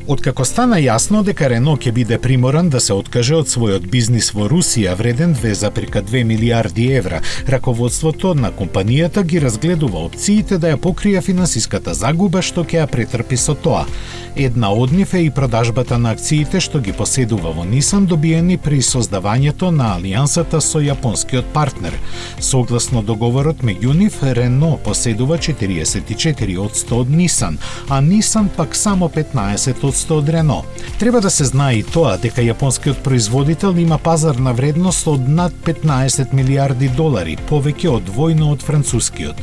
Откако стана јасно дека Рено ќе биде приморан да се откаже од својот бизнис во Русија вреден 2,2 милиарди евра, раководството на компанијата ги разгледува опциите да ја покрие финансиската загуба што ќе ја претрпи со тоа. Една од нив е и продажбата на акциите што ги поседува во Nissan, добиени при создавањето на алијансата со јапонскиот партнер. Согласно договорот меѓу нив, Рено поседува 44% од Nissan, а Nissan пак само 15% од Рено. Треба да се знае и тоа дека јапонскиот производител има пазарна вредност од над 15 милиарди долари, повеќе од двојно од францускиот.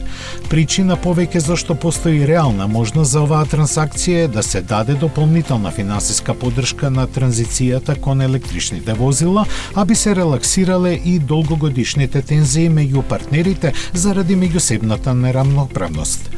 Причина повеќе зашто постои реална можност за оваа трансакција е да се даде дополнителна финансиска поддршка на транзицијата кон електричните возила, а би се релаксирале и долгогодишните тензии меѓу партнерите заради меѓусебната нерамноправност.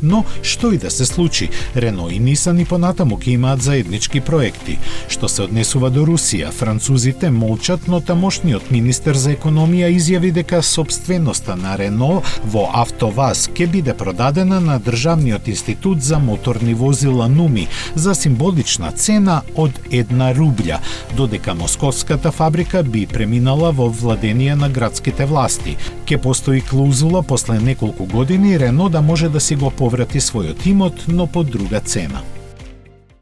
Но, што и да се случи, Рено и Nissan и понатаму ќе имаат заеднички проекти. Што се однесува до Русија, французите молчат, но тамошниот министер за економија изјави дека собственоста на Рено во АвтоВАЗ ќе биде продадена на Државниот институт за моторни возила НУМИ за символична цена од 1 рублја, додека московската фабрика би преминала во владение на градските власти. Ке постои клаузула после неколку години Рено да може да си го поврати својот имот, но по друга цена.